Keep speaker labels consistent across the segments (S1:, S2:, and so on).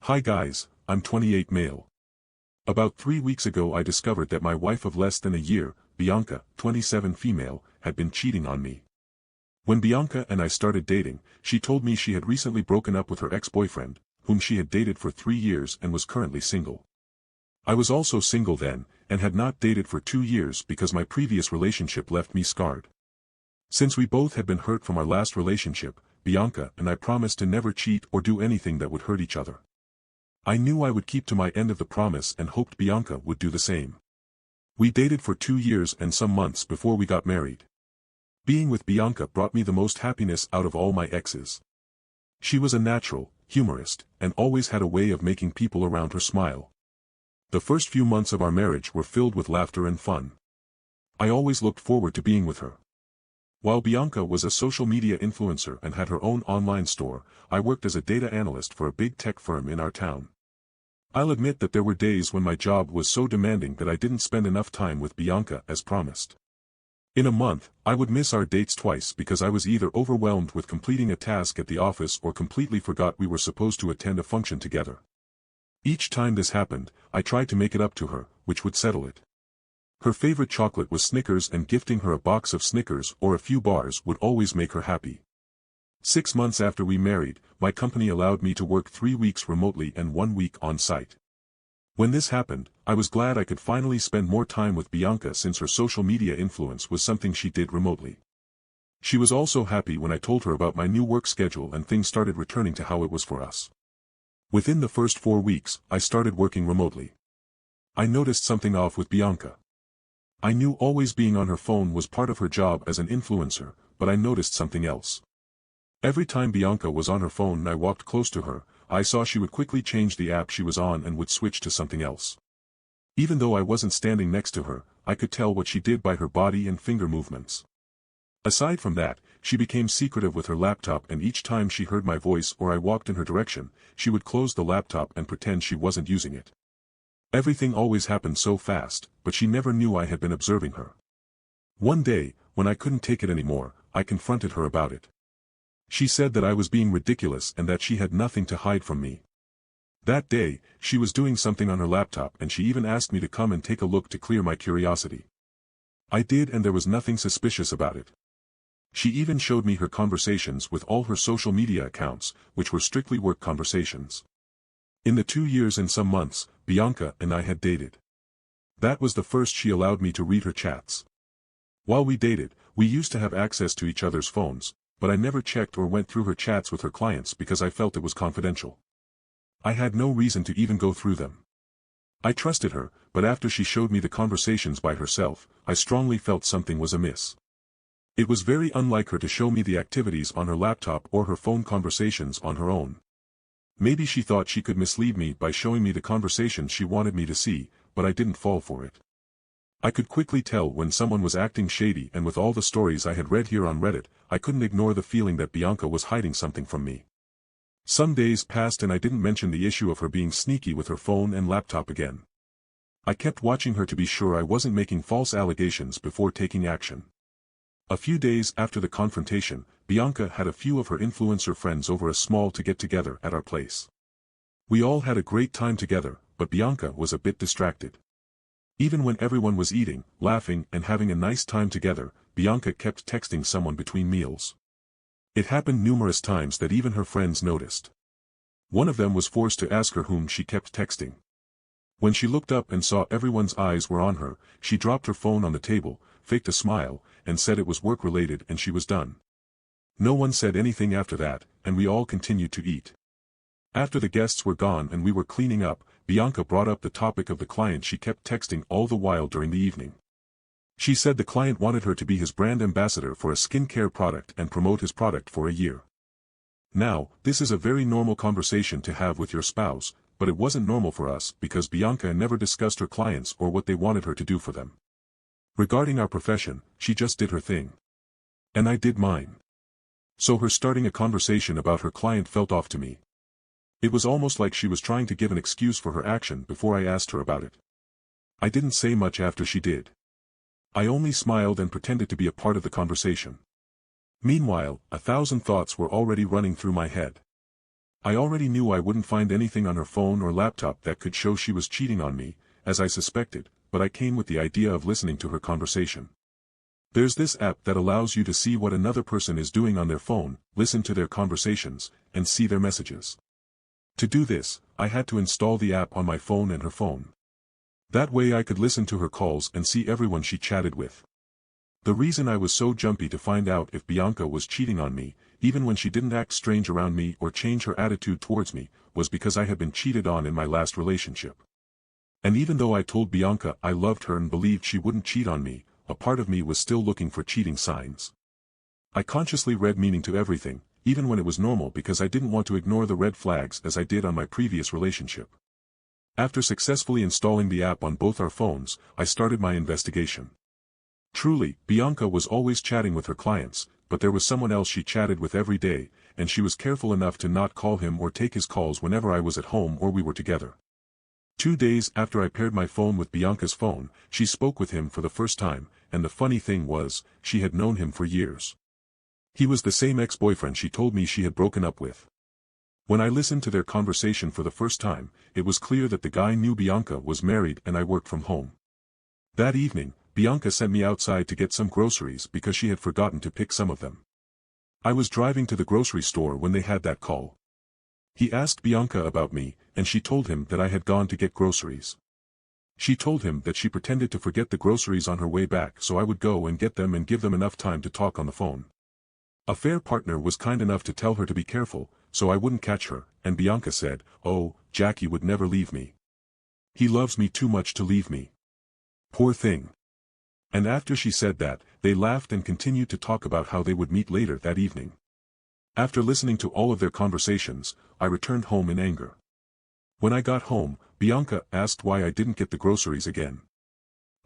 S1: Hi guys, I'm 28 male. About 3 weeks ago I discovered that my wife of less than a year, Bianca, 27 female, had been cheating on me. When Bianca and I started dating, she told me she had recently broken up with her ex-boyfriend, whom she had dated for 3 years and was currently single. I was also single then, and had not dated for 2 years because my previous relationship left me scarred. Since we both had been hurt from our last relationship, Bianca and I promised to never cheat or do anything that would hurt each other. I knew I would keep to my end of the promise and hoped Bianca would do the same. We dated for 2 years and some months before we got married. Being with Bianca brought me the most happiness out of all my exes. She was a natural, humorist, and always had a way of making people around her smile. The first few months of our marriage were filled with laughter and fun. I always looked forward to being with her. While Bianca was a social media influencer and had her own online store, I worked as a data analyst for a big tech firm in our town. I'll admit that there were days when my job was so demanding that I didn't spend enough time with Bianca as promised. In a month, I would miss our dates twice because I was either overwhelmed with completing a task at the office or completely forgot we were supposed to attend a function together. Each time this happened, I tried to make it up to her, which would settle it. Her favorite chocolate was Snickers, and gifting her a box of Snickers or a few bars would always make her happy. 6 months after we married, my company allowed me to work 3 weeks remotely and 1 week on site. When this happened, I was glad I could finally spend more time with Bianca since her social media influence was something she did remotely. She was also happy when I told her about my new work schedule and things started returning to how it was for us. Within the first 4 weeks, I started working remotely. I noticed something off with Bianca. I knew always being on her phone was part of her job as an influencer, but I noticed something else. Every time Bianca was on her phone and I walked close to her, I saw she would quickly change the app she was on and would switch to something else. Even though I wasn't standing next to her, I could tell what she did by her body and finger movements. Aside from that, she became secretive with her laptop, and each time she heard my voice or I walked in her direction, she would close the laptop and pretend she wasn't using it. Everything always happened so fast, but she never knew I had been observing her. One day, when I couldn't take it anymore, I confronted her about it. She said that I was being ridiculous and that she had nothing to hide from me. That day, she was doing something on her laptop and she even asked me to come and take a look to clear my curiosity. I did, and there was nothing suspicious about it. She even showed me her conversations with all her social media accounts, which were strictly work conversations. In the 2 years and some months, Bianca and I had dated. That was the first she allowed me to read her chats. While we dated, we used to have access to each other's phones, but I never checked or went through her chats with her clients because I felt it was confidential. I had no reason to even go through them. I trusted her, but after she showed me the conversations by herself, I strongly felt something was amiss. It was very unlike her to show me the activities on her laptop or her phone conversations on her own. Maybe she thought she could mislead me by showing me the conversations she wanted me to see, but I didn't fall for it. I could quickly tell when someone was acting shady, and with all the stories I had read here on Reddit, I couldn't ignore the feeling that Bianca was hiding something from me. Some days passed and I didn't mention the issue of her being sneaky with her phone and laptop again. I kept watching her to be sure I wasn't making false allegations before taking action. A few days after the confrontation, Bianca had a few of her influencer friends over a small get-together at our place. We all had a great time together, but Bianca was a bit distracted. Even when everyone was eating, laughing, and having a nice time together, Bianca kept texting someone between meals. It happened numerous times that even her friends noticed. One of them was forced to ask her whom she kept texting. When she looked up and saw everyone's eyes were on her, she dropped her phone on the table, faked a smile, and said it was work-related and she was done. No one said anything after that, and we all continued to eat. After the guests were gone and we were cleaning up, Bianca brought up the topic of the client she kept texting all the while during the evening. She said the client wanted her to be his brand ambassador for a skincare product and promote his product for a year. Now, this is a very normal conversation to have with your spouse, but it wasn't normal for us because Bianca never discussed her clients or what they wanted her to do for them. Regarding our profession, she just did her thing. And I did mine. So her starting a conversation about her client felt off to me. It was almost like she was trying to give an excuse for her action before I asked her about it. I didn't say much after she did. I only smiled and pretended to be a part of the conversation. Meanwhile, 1,000 thoughts were already running through my head. I already knew I wouldn't find anything on her phone or laptop that could show she was cheating on me, as I suspected, but I came with the idea of listening to her conversation. There's this app that allows you to see what another person is doing on their phone, listen to their conversations, and see their messages. To do this, I had to install the app on my phone and her phone. That way I could listen to her calls and see everyone she chatted with. The reason I was so jumpy to find out if Bianca was cheating on me, even when she didn't act strange around me or change her attitude towards me, was because I had been cheated on in my last relationship. And even though I told Bianca I loved her and believed she wouldn't cheat on me, a part of me was still looking for cheating signs. I consciously read meaning to everything, even when it was normal, because I didn't want to ignore the red flags as I did on my previous relationship. After successfully installing the app on both our phones, I started my investigation. Truly, Bianca was always chatting with her clients, but there was someone else she chatted with every day, and she was careful enough to not call him or take his calls whenever I was at home or we were together. 2 days after I paired my phone with Bianca's phone, she spoke with him for the first time, and the funny thing was, she had known him for years. He was the same ex-boyfriend she told me she had broken up with. When I listened to their conversation for the first time, it was clear that the guy knew Bianca was married and I worked from home. That evening, Bianca sent me outside to get some groceries because she had forgotten to pick some of them. I was driving to the grocery store when they had that call. He asked Bianca about me, and she told him that I had gone to get groceries. She told him that she pretended to forget the groceries on her way back so I would go and get them and give them enough time to talk on the phone. A fair partner was kind enough to tell her to be careful, so I wouldn't catch her, and Bianca said, "Oh, Jackie would never leave me. He loves me too much to leave me. Poor thing." And after she said that, they laughed and continued to talk about how they would meet later that evening. After listening to all of their conversations, I returned home in anger. When I got home, Bianca asked why I didn't get the groceries again.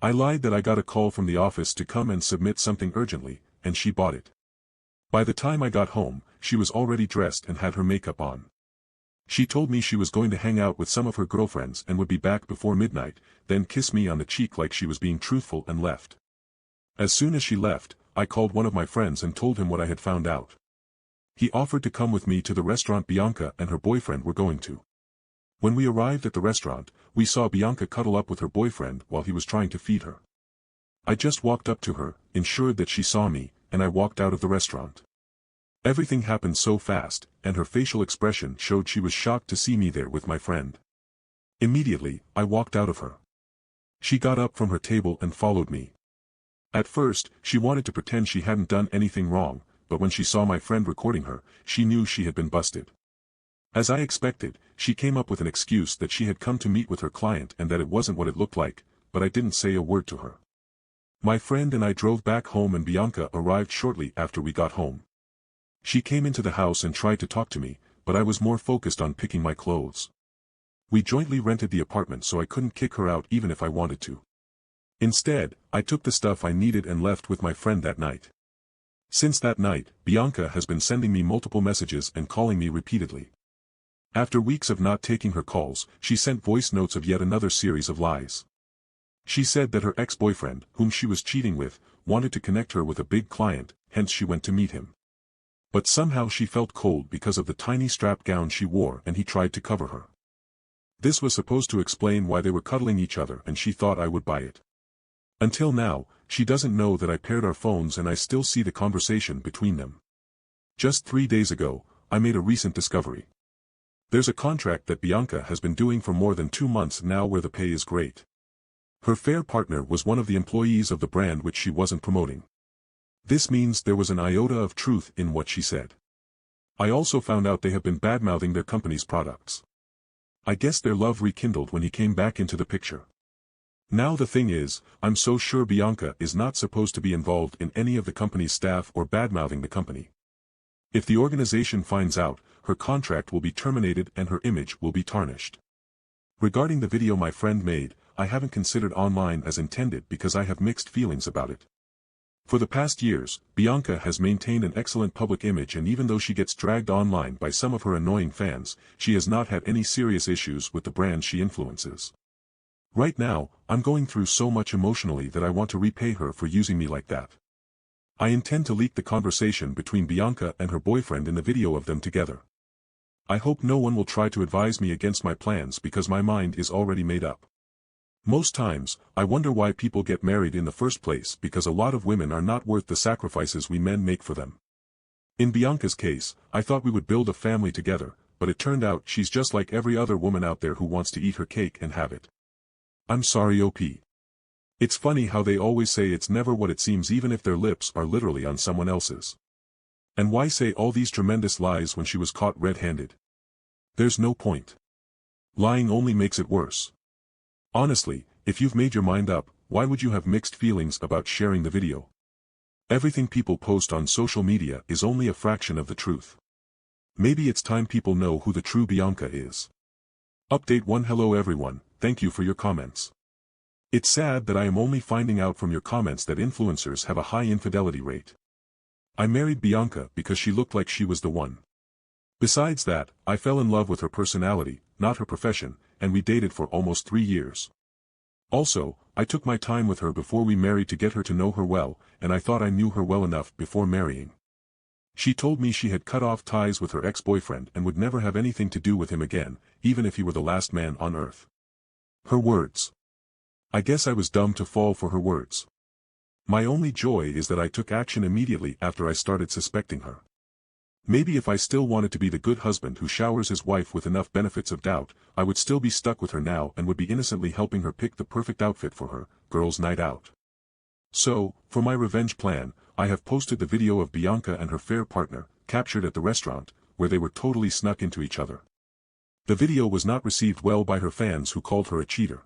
S1: I lied that I got a call from the office to come and submit something urgently, and she bought it. By the time I got home, she was already dressed and had her makeup on. She told me she was going to hang out with some of her girlfriends and would be back before midnight, then kiss me on the cheek like she was being truthful, and left. As soon as she left, I called one of my friends and told him what I had found out. He offered to come with me to the restaurant Bianca and her boyfriend were going to. When we arrived at the restaurant, we saw Bianca cuddle up with her boyfriend while he was trying to feed her. I just walked up to her, ensured that she saw me, and I walked out of the restaurant. Everything happened so fast, and her facial expression showed she was shocked to see me there with my friend. Immediately, I walked out of her. She got up from her table and followed me. At first, she wanted to pretend she hadn't done anything wrong, but when she saw my friend recording her, she knew she had been busted. As I expected, she came up with an excuse that she had come to meet with her client and that it wasn't what it looked like, but I didn't say a word to her. My friend and I drove back home and Bianca arrived shortly after we got home. She came into the house and tried to talk to me, but I was more focused on picking my clothes. We jointly rented the apartment so I couldn't kick her out even if I wanted to. Instead, I took the stuff I needed and left with my friend that night. Since that night, Bianca has been sending me multiple messages and calling me repeatedly. After weeks of not taking her calls, she sent voice notes of yet another series of lies. She said that her ex-boyfriend, whom she was cheating with, wanted to connect her with a big client, hence she went to meet him. But somehow she felt cold because of the tiny strap gown she wore and he tried to cover her. This was supposed to explain why they were cuddling each other and she thought I would buy it. Until now, she doesn't know that I paired our phones and I still see the conversation between them. Just 3 days ago, I made a recent discovery. There's a contract that Bianca has been doing for more than 2 months now where the pay is great. Her fair partner was one of the employees of the brand which she wasn't promoting. This means there was an iota of truth in what she said. I also found out they have been badmouthing their company's products. I guess their love rekindled when he came back into the picture. Now the thing is, I'm so sure Bianca is not supposed to be involved in any of the company's staff or badmouthing the company. If the organization finds out, her contract will be terminated and her image will be tarnished. Regarding the video my friend made, I haven't considered online as intended because I have mixed feelings about it. For the past years, Bianca has maintained an excellent public image, and even though she gets dragged online by some of her annoying fans, she has not had any serious issues with the brand she influences. Right now, I'm going through so much emotionally that I want to repay her for using me like that. I intend to leak the conversation between Bianca and her boyfriend in the video of them together. I hope no one will try to advise me against my plans because my mind is already made up. Most times, I wonder why people get married in the first place because a lot of women are not worth the sacrifices we men make for them. In Bianca's case, I thought we would build a family together, but it turned out she's just like every other woman out there who wants to eat her cake and have it. I'm sorry OP. It's funny how they always say it's never what it seems even if their lips are literally on someone else's. And why say all these tremendous lies when she was caught red-handed? There's no point. Lying only makes it worse. Honestly, if you've made your mind up, why would you have mixed feelings about sharing the video? Everything people post on social media is only a fraction of the truth. Maybe it's time people know who the true Bianca is. Update 1. Hello everyone, thank you for your comments. It's sad that I am only finding out from your comments that influencers have a high infidelity rate. I married Bianca because she looked like she was the one. Besides that, I fell in love with her personality, not her profession, and we dated for almost 3 years. Also, I took my time with her before we married to get her to know her well, and I thought I knew her well enough before marrying. She told me she had cut off ties with her ex-boyfriend and would never have anything to do with him again, even if he were the last man on earth. Her words. I guess I was dumb to fall for her words. My only joy is that I took action immediately after I started suspecting her. Maybe if I still wanted to be the good husband who showers his wife with enough benefits of doubt, I would still be stuck with her now and would be innocently helping her pick the perfect outfit for her, girls' night out. So, for my revenge plan, I have posted the video of Bianca and her fair partner, captured at the restaurant, where they were totally snuck into each other. The video was not received well by her fans who called her a cheater.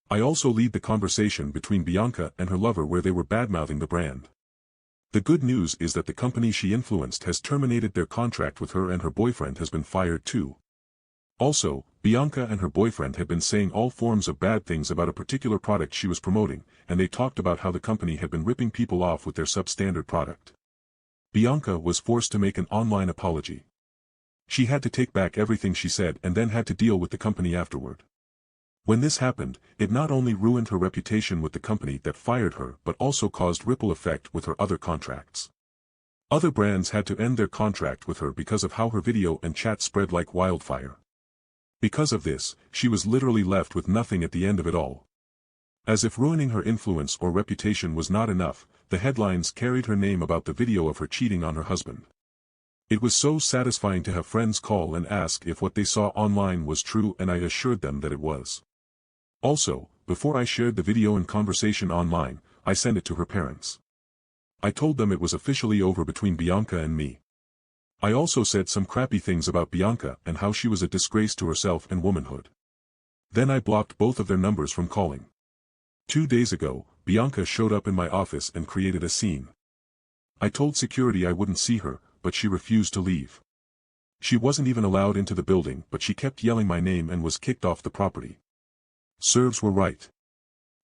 S1: I also lead the conversation between Bianca and her lover where they were badmouthing the brand. The good news is that the company she influenced has terminated their contract with her and her boyfriend has been fired too. Also, Bianca and her boyfriend had been saying all forms of bad things about a particular product she was promoting, and they talked about how the company had been ripping people off with their substandard product. Bianca was forced to make an online apology. She had to take back everything she said and then had to deal with the company afterward. When this happened, it not only ruined her reputation with the company that fired her but also caused ripple effect with her other contracts. Other brands had to end their contract with her because of how her video and chat spread like wildfire. Because of this, she was literally left with nothing at the end of it all. As if ruining her influence or reputation was not enough, the headlines carried her name about the video of her cheating on her husband. It was so satisfying to have friends call and ask if what they saw online was true, and I assured them that it was. Also, before I shared the video and conversation online, I sent it to her parents. I told them it was officially over between Bianca and me. I also said some crappy things about Bianca and how she was a disgrace to herself and womanhood. Then I blocked both of their numbers from calling. 2 days ago, Bianca showed up in my office and created a scene. I told security I wouldn't see her, but she refused to leave. She wasn't even allowed into the building, but she kept yelling my name and was kicked off the property. Serves were right.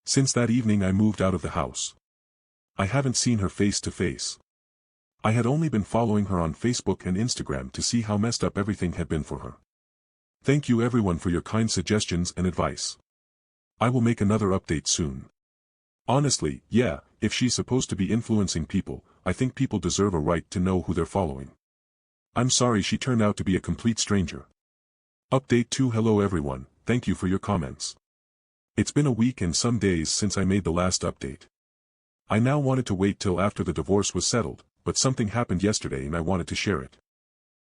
S1: Since that evening I moved out of the house. I haven't seen her face to face. I had only been following her on Facebook and Instagram to see how messed up everything had been for her. Thank you everyone for your kind suggestions and advice. I will make another update soon. Honestly, yeah, if she's supposed to be influencing people, I think people deserve a right to know who they're following. I'm sorry she turned out to be a complete stranger. Update 2. Hello everyone, thank you for your comments. It's been a week and some days since I made the last update. I now wanted to wait till after the divorce was settled, but something happened yesterday and I wanted to share it.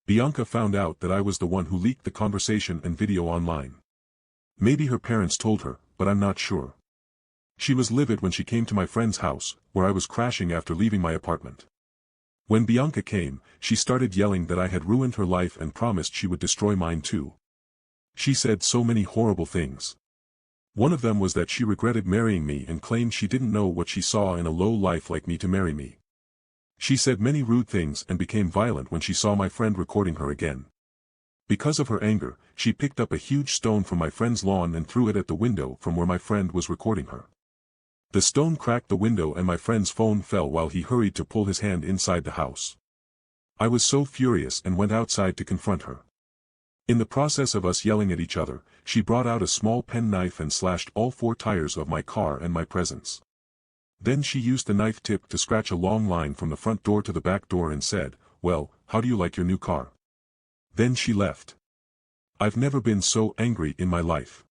S1: Bianca found out that I was the one who leaked the conversation and video online. Maybe her parents told her, but I'm not sure. She was livid when she came to my friend's house, where I was crashing after leaving my apartment. When Bianca came, she started yelling that I had ruined her life and promised she would destroy mine too. She said so many horrible things. One of them was that she regretted marrying me and claimed she didn't know what she saw in a low life like me to marry me. She said many rude things and became violent when she saw my friend recording her again. Because of her anger, she picked up a huge stone from my friend's lawn and threw it at the window from where my friend was recording her. The stone cracked the window and my friend's phone fell while he hurried to pull his hand inside the house. I was so furious and went outside to confront her. In the process of us yelling at each other, she brought out a small pen knife and slashed all 4 tires of my car and my presents. Then she used the knife tip to scratch a long line from the front door to the back door and said, "Well, how do you like your new car?" Then she left. I've never been so angry in my life.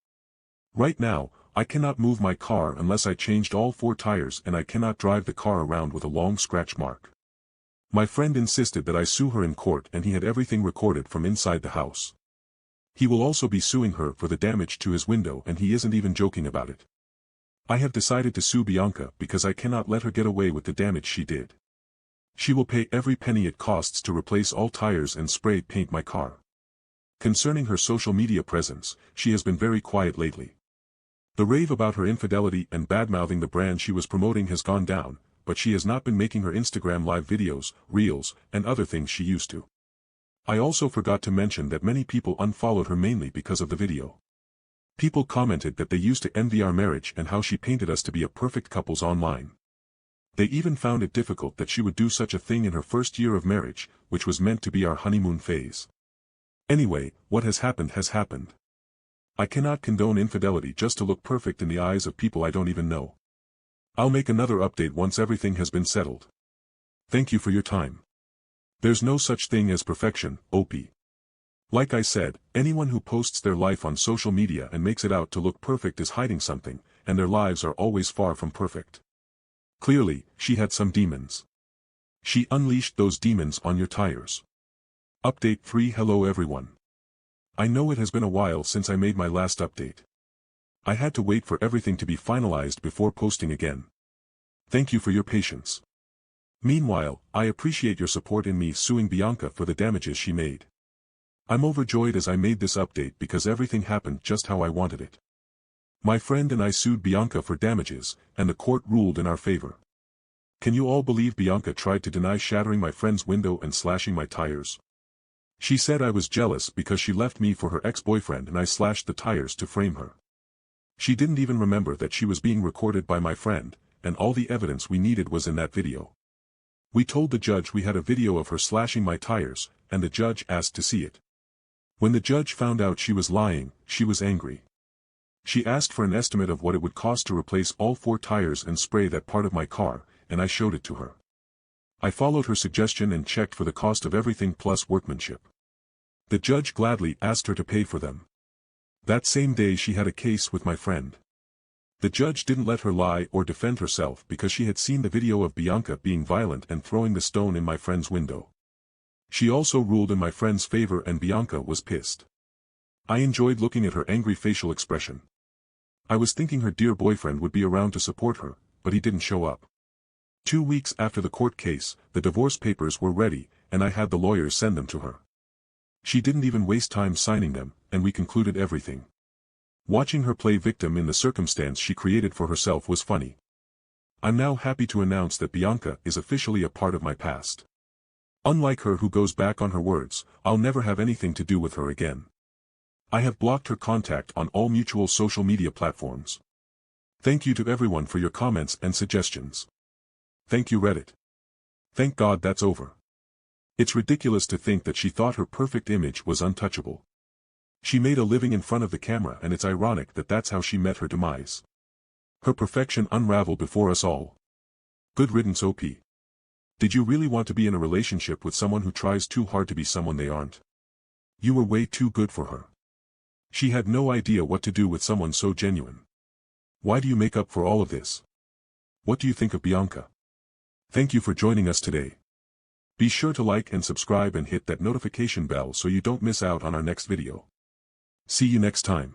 S1: Right now, I cannot move my car unless I changed all 4 tires, and I cannot drive the car around with a long scratch mark. My friend insisted that I sue her in court, and he had everything recorded from inside the house. He will also be suing her for the damage to his window, and he isn't even joking about it. I have decided to sue Bianca because I cannot let her get away with the damage she did. She will pay every penny it costs to replace all tires and spray paint my car. Concerning her social media presence, she has been very quiet lately. The rave about her infidelity and badmouthing the brand she was promoting has gone down, but she has not been making her Instagram live videos, reels, and other things she used to. I also forgot to mention that many people unfollowed her mainly because of the video. People commented that they used to envy our marriage and how she painted us to be a perfect couples online. They even found it difficult that she would do such a thing in her first year of marriage, which was meant to be our honeymoon phase. Anyway, what has happened has happened. I cannot condone infidelity just to look perfect in the eyes of people I don't even know. I'll make another update once everything has been settled. Thank you for your time. There's no such thing as perfection, OP. Like I said, anyone who posts their life on social media and makes it out to look perfect is hiding something, and their lives are always far from perfect. Clearly, she had some demons. She unleashed those demons on your tires. Update 3. Hello everyone. I know it has been a while since I made my last update. I had to wait for everything to be finalized before posting again. Thank you for your patience. Meanwhile, I appreciate your support in me suing Bianca for the damages she made. I'm overjoyed as I made this update because everything happened just how I wanted it. My friend and I sued Bianca for damages, and the court ruled in our favor. Can you all believe Bianca tried to deny shattering my friend's window and slashing my tires? She said I was jealous because she left me for her ex-boyfriend and I slashed the tires to frame her. She didn't even remember that she was being recorded by my friend, and all the evidence we needed was in that video. We told the judge we had a video of her slashing my tires, and the judge asked to see it. When the judge found out she was lying, she was angry. She asked for an estimate of what it would cost to replace all 4 tires and spray that part of my car, and I showed it to her. I followed her suggestion and checked for the cost of everything plus workmanship. The judge gladly asked her to pay for them. That same day she had a case with my friend. The judge didn't let her lie or defend herself because she had seen the video of Bianca being violent and throwing the stone in my friend's window. She also ruled in my friend's favor and Bianca was pissed. I enjoyed looking at her angry facial expression. I was thinking her dear boyfriend would be around to support her, but he didn't show up. 2 weeks after the court case, the divorce papers were ready, and I had the lawyers send them to her. She didn't even waste time signing them, and we concluded everything. Watching her play victim in the circumstance she created for herself was funny. I'm now happy to announce that Bianca is officially a part of my past. Unlike her who goes back on her words, I'll never have anything to do with her again. I have blocked her contact on all mutual social media platforms. Thank you to everyone for your comments and suggestions. Thank you Reddit. Thank God that's over. It's ridiculous to think that she thought her perfect image was untouchable. She made a living in front of the camera, and it's ironic that that's how she met her demise. Her perfection unraveled before us all. Good riddance OP. Did you really want to be in a relationship with someone who tries too hard to be someone they aren't? You were way too good for her. She had no idea what to do with someone so genuine. Why do you make up for all of this? What do you think of Bianca? Thank you for joining us today. Be sure to like and subscribe and hit that notification bell so you don't miss out on our next video. See you next time.